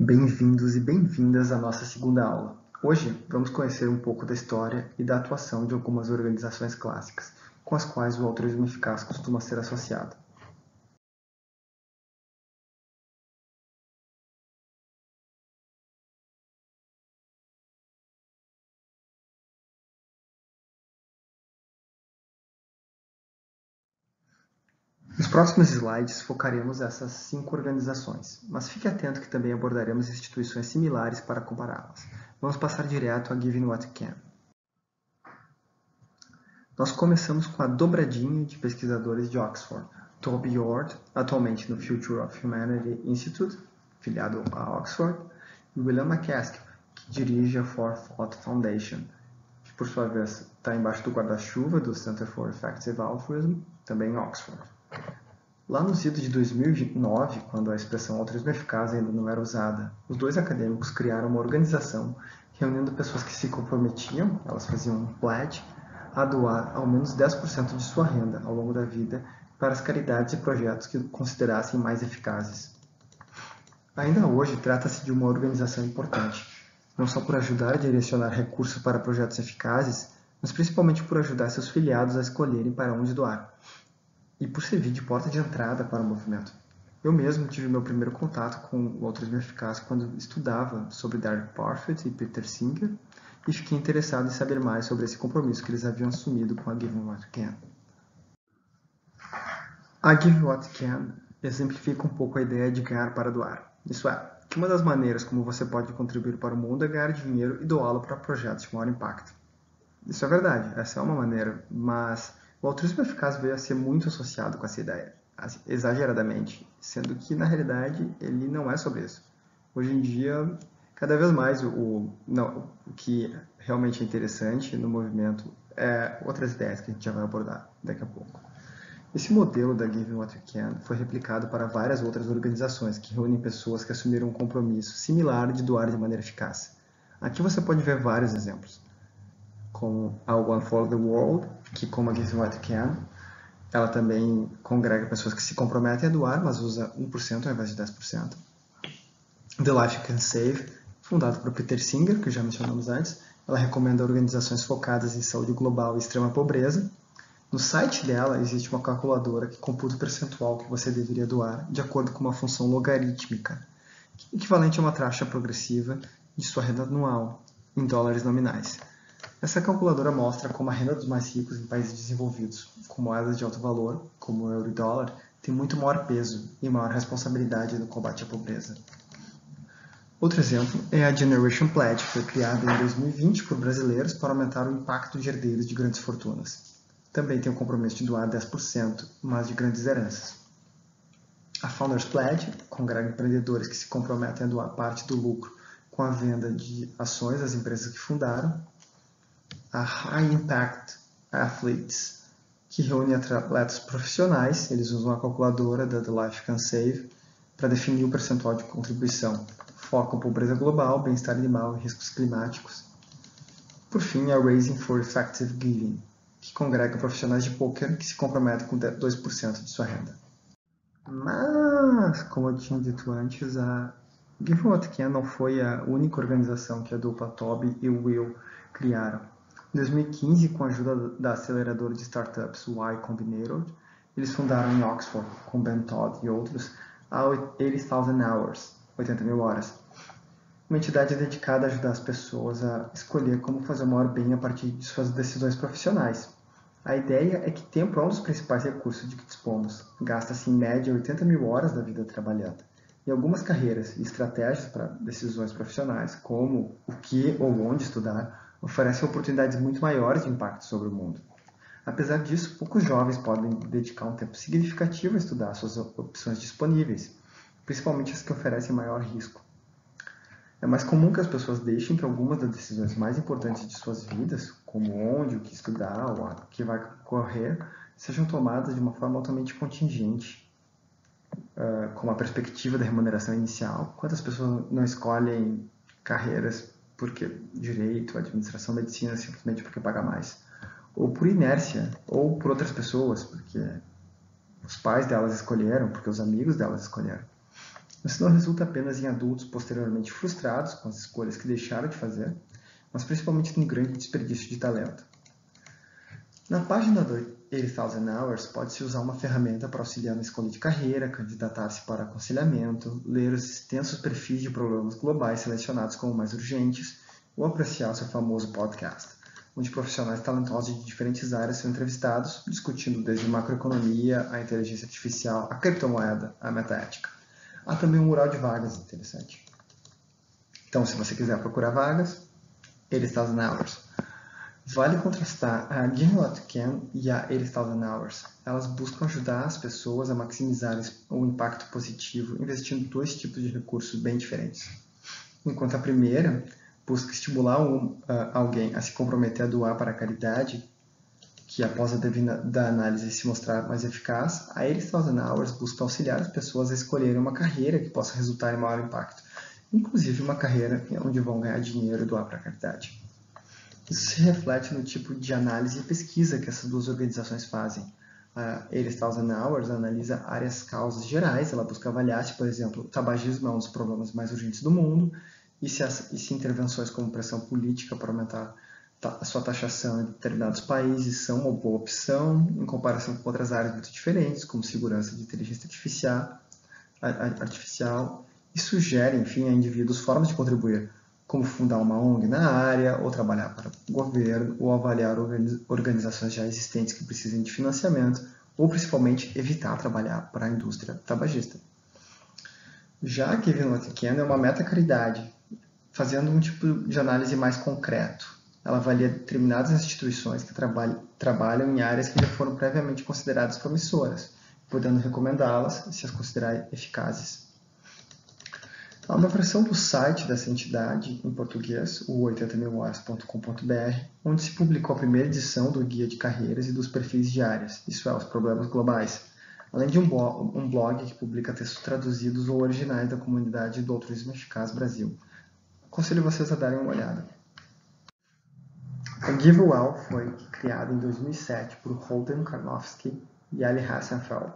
Bem-vindos e bem-vindas à nossa segunda aula. Hoje vamos conhecer um pouco da história e da atuação de algumas organizações clássicas, com as quais o altruísmo eficaz costuma ser associado. Nos próximos slides focaremos essas 5 organizações, mas fique atento que também abordaremos instituições similares para compará-las. Vamos passar direto a Giving What You Can. Nós começamos com a dobradinha de pesquisadores de Oxford, Toby Ord, atualmente no Future of Humanity Institute, filiado a Oxford, e William MacAskill, que dirige a Forethought Foundation, que por sua vez está embaixo do guarda-chuva do Center for Effective Altruism, também em Oxford. Lá nos idos de 2009, quando a expressão altruísmo eficaz ainda não era usada, os dois acadêmicos criaram uma organização reunindo pessoas que se comprometiam, elas faziam um pledge, a doar ao menos 10% de sua renda ao longo da vida para as caridades e projetos que considerassem mais eficazes. Ainda hoje, trata-se de uma organização importante, não só por ajudar a direcionar recursos para projetos eficazes, mas principalmente por ajudar seus filiados a escolherem para onde doar, e por servir de porta de entrada para o movimento. Eu mesmo tive meu primeiro contato com o altruísmo eficaz quando estudava sobre Derek Parfit e Peter Singer, e fiquei interessado em saber mais sobre esse compromisso que eles haviam assumido com a Give What You Can. A Give What You Can exemplifica um pouco a ideia de ganhar para doar. Isso é, que uma das maneiras como você pode contribuir para o mundo é ganhar dinheiro e doá-lo para projetos de maior impacto. Isso é verdade, essa é uma maneira, mas o altruísmo eficaz veio a ser muito associado com essa ideia, exageradamente, sendo que, na realidade, ele não é sobre isso. Hoje em dia, cada vez mais o que realmente é interessante no movimento é outras ideias que a gente já vai abordar daqui a pouco. Esse modelo da Giving What You Can foi replicado para várias outras organizações que reúnem pessoas que assumiram um compromisso similar de doar de maneira eficaz. Aqui você pode ver vários exemplos, como a One for the World, que como a Giving What You Can, ela também congrega pessoas que se comprometem a doar, mas usa 1% ao invés de 10%. The Life You Can Save, fundado por Peter Singer, que já mencionamos antes, ela recomenda organizações focadas em saúde global e extrema pobreza. No site dela existe uma calculadora que computa o percentual que você deveria doar de acordo com uma função logarítmica, equivalente a uma taxa progressiva de sua renda anual, em dólares nominais. Essa calculadora mostra como a renda dos mais ricos em países desenvolvidos, com moedas de alto valor, como o euro e dólar, tem muito maior peso e maior responsabilidade no combate à pobreza. Outro exemplo é a Generation Pledge, que foi criada em 2020 por brasileiros para aumentar o impacto de herdeiros de grandes fortunas. Também tem o compromisso de doar 10%, mas de grandes heranças. A Founders Pledge congrega empreendedores que se comprometem a doar parte do lucro com a venda de ações das empresas que fundaram. A High Impact Athletes, que reúne atletas profissionais, eles usam a calculadora da The Life Can Save para definir o percentual de contribuição. Focam pobreza global, bem-estar animal e riscos climáticos. Por fim, a Raising for Effective Giving, que congrega profissionais de poker que se comprometem com 2% de sua renda. Mas, como eu tinha dito antes, a Give What You Can não foi a única organização que a dupla Toby e o Will criaram. Em 2015, com a ajuda da aceleradora de startups Y Combinator, eles fundaram em Oxford, com Ben Todd e outros, a 80,000 Hours, 80 mil horas, uma entidade dedicada a ajudar as pessoas a escolher como fazer o maior bem a partir de suas decisões profissionais. A ideia é que tempo é um dos principais recursos de que dispomos. Gasta-se em média 80 mil horas da vida trabalhando. Em algumas carreiras e estratégias para decisões profissionais, como o que ou onde estudar, oferecem oportunidades muito maiores de impacto sobre o mundo. Apesar disso, poucos jovens podem dedicar um tempo significativo a estudar suas opções disponíveis, principalmente as que oferecem maior risco. É mais comum que as pessoas deixem que algumas das decisões mais importantes de suas vidas, como onde, o que estudar ou o que vai correr, sejam tomadas de uma forma altamente contingente, com a perspectiva da remuneração inicial. Quantas pessoas não escolhem carreiras porque direito, administração, medicina, simplesmente porque paga mais? Ou por inércia, ou por outras pessoas, porque os pais delas escolheram, porque os amigos delas escolheram. Isso não resulta apenas em adultos posteriormente frustrados com as escolhas que deixaram de fazer, mas principalmente em grande desperdício de talento. Na página do 80,000 Hours, pode-se usar uma ferramenta para auxiliar na escolha de carreira, candidatar-se para aconselhamento, ler os extensos perfis de problemas globais selecionados como mais urgentes ou apreciar seu famoso podcast, onde profissionais talentosos de diferentes áreas são entrevistados, discutindo desde macroeconomia, a inteligência artificial, a criptomoeda, a metaética. Há também um mural de vagas interessante. Então, se você quiser procurar vagas, 80,000 Hours. Vale contrastar a Give What Can e a 80,000 Hours. Elas buscam ajudar as pessoas a maximizarem o impacto positivo, investindo dois tipos de recursos bem diferentes. Enquanto a primeira busca estimular alguém a se comprometer a doar para a caridade, que após a devida análise se mostrar mais eficaz, a 80,000 Hours busca auxiliar as pessoas a escolherem uma carreira que possa resultar em maior impacto, inclusive uma carreira onde vão ganhar dinheiro e doar para a caridade. Isso se reflete no tipo de análise e pesquisa que essas duas organizações fazem. A 80,000 Hours analisa áreas causas gerais, ela busca avaliar se, por exemplo, o tabagismo é um dos problemas mais urgentes do mundo e se intervenções como pressão política para aumentar a sua taxação em determinados países são uma boa opção em comparação com outras áreas muito diferentes, como segurança de inteligência artificial e sugere, enfim, a indivíduos formas de contribuir, como fundar uma ONG na área, ou trabalhar para o governo, ou avaliar organizações já existentes que precisem de financiamento, ou principalmente evitar trabalhar para a indústria tabagista. Já a Give What Can é uma meta-caridade, fazendo um tipo de análise mais concreto. Ela avalia determinadas instituições que trabalham em áreas que já foram previamente consideradas promissoras, podendo recomendá-las se as considerar eficazes. Há uma versão do site dessa entidade, em português, o 80milhours.com.br, onde se publicou a primeira edição do Guia de Carreiras e dos Perfis de Áreas, isso é, os problemas globais, além de um blog que publica textos traduzidos ou originais da comunidade do Altruísmo Eficaz Brasil. Aconselho vocês a darem uma olhada. A GiveWell foi criada em 2007 por Holden Karnofsky e Ali Hassenfeld,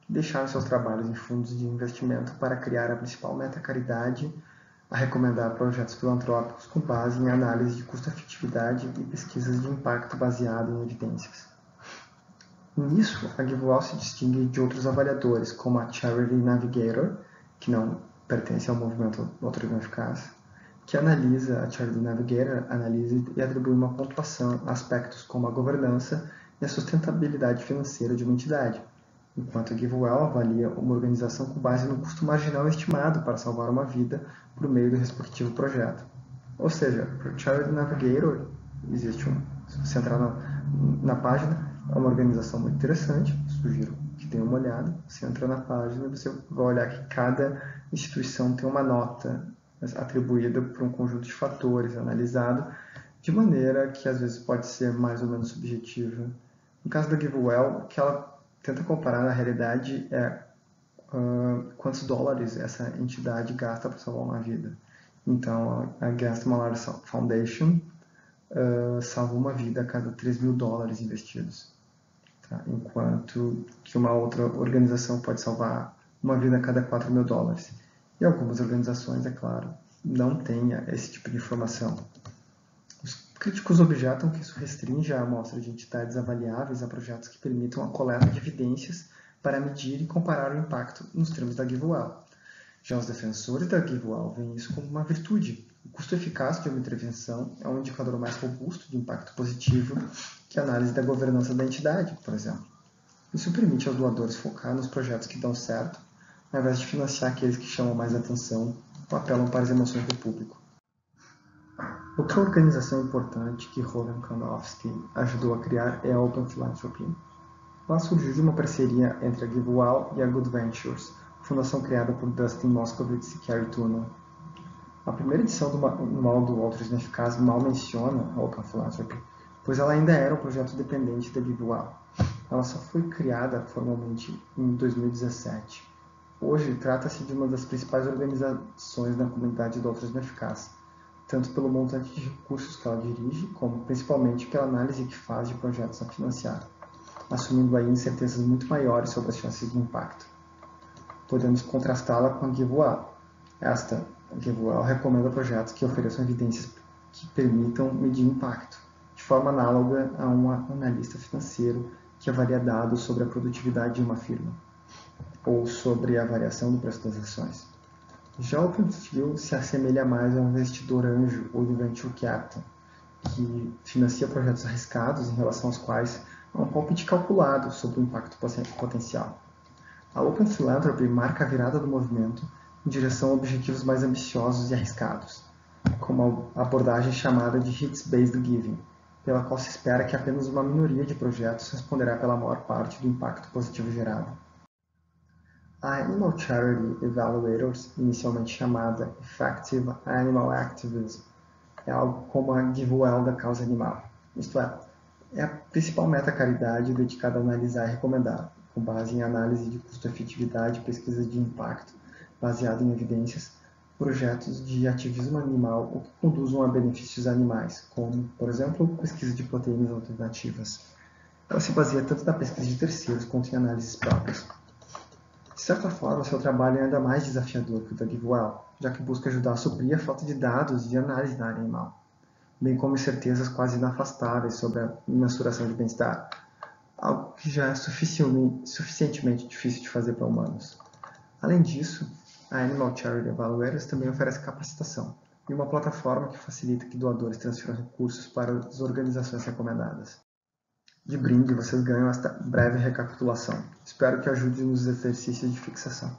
que deixaram seus trabalhos em fundos de investimento para criar a principal meta-caridade, a recomendar projetos filantrópicos com base em análise de custo-efetividade e pesquisas de impacto baseado em evidências. Nisso, a GiveWell se distingue de outros avaliadores, como a Charity Navigator, que não pertence ao movimento Altruísmo Eficaz, que analisa, a Charity Navigator analisa e atribui uma pontuação a aspectos como a governança e a sustentabilidade financeira de uma entidade, enquanto a GiveWell avalia uma organização com base no custo marginal estimado para salvar uma vida por meio do respectivo projeto. Ou seja, para o Charity Navigator, se você entrar na página, é uma organização muito interessante, sugiro que tenha uma olhada. Você entra na página e você vai olhar que cada instituição tem uma nota atribuída por um conjunto de fatores analisado de maneira que às vezes pode ser mais ou menos subjetiva. No caso da GiveWell, o que ela tenta comparar na realidade é quantos dólares essa entidade gasta para salvar uma vida. Então, a Gas Malaria Foundation salva uma vida a cada 3 mil dólares investidos, tá? Enquanto que uma outra organização pode salvar uma vida a cada 4 mil dólares. E algumas organizações, é claro, não têm esse tipo de informação. Os críticos objetam que isso restringe a amostra de entidades avaliáveis a projetos que permitam a coleta de evidências para medir e comparar o impacto nos termos da GiveWell. Já os defensores da GiveWell veem isso como uma virtude. O custo eficaz de uma intervenção é um indicador mais robusto de impacto positivo que a análise da governança da entidade, por exemplo. Isso permite aos doadores focar nos projetos que dão certo, ao invés de financiar aqueles que chamam mais atenção ou apelam para as emoções do público. Outra organização importante que Holden Karnofsky ajudou a criar é a Open Philanthropy. Ela surgiu de uma parceria entre a GiveWell e a Good Ventures, fundação criada por Dustin Moskovitz e Carrie Tuna. A primeira edição do Manual do Altruísmo Eficaz mal menciona a Open Philanthropy, pois ela ainda era um projeto dependente da GiveWell. Ela só foi criada formalmente em 2017. Hoje, trata-se de uma das principais organizações na comunidade do altruísmo eficaz, tanto pelo montante de recursos que ela dirige, como principalmente pela análise que faz de projetos a financiar, assumindo aí incertezas muito maiores sobre as chances de impacto. podemos contrastá-la com a GiveWell. Esta, a GiveWell, recomenda projetos que ofereçam evidências que permitam medir impacto, de forma análoga a um analista financeiro que avalia dados sobre a produtividade de uma firma, ou sobre a variação do preço das ações. Já o OpenField se assemelha mais a um investidor anjo ou de venture capital, que financia projetos arriscados em relação aos quais há um palpite calculado sobre o impacto potencial. A Open Philanthropy marca a virada do movimento em direção a objetivos mais ambiciosos e arriscados, como a abordagem chamada de Hits-Based Giving, pela qual se espera que apenas uma minoria de projetos responderá pela maior parte do impacto positivo gerado. A Animal Charity Evaluators, inicialmente chamada Effective Animal Activism, é algo como a GiveWell da causa animal, isto é a principal meta-caridade dedicada a analisar e recomendar, com base em análise de custo-efetividade e pesquisa de impacto, baseado em evidências, projetos de ativismo animal ou que conduzam a benefícios animais, como, por exemplo, pesquisa de proteínas alternativas. Ela se baseia tanto na pesquisa de terceiros quanto em análises próprias. De certa forma, seu trabalho é ainda mais desafiador que o da GiveWell, já que busca ajudar a suprir a falta de dados e de análise na área animal, bem como incertezas quase inafastáveis sobre a mensuração de bem-estar, algo que já é suficientemente difícil de fazer para humanos. Além disso, a Animal Charity Evaluators também oferece capacitação e uma plataforma que facilita que doadores transfiram recursos para as organizações recomendadas. De brinde, vocês ganham esta breve recapitulação. Espero que ajude nos exercícios de fixação.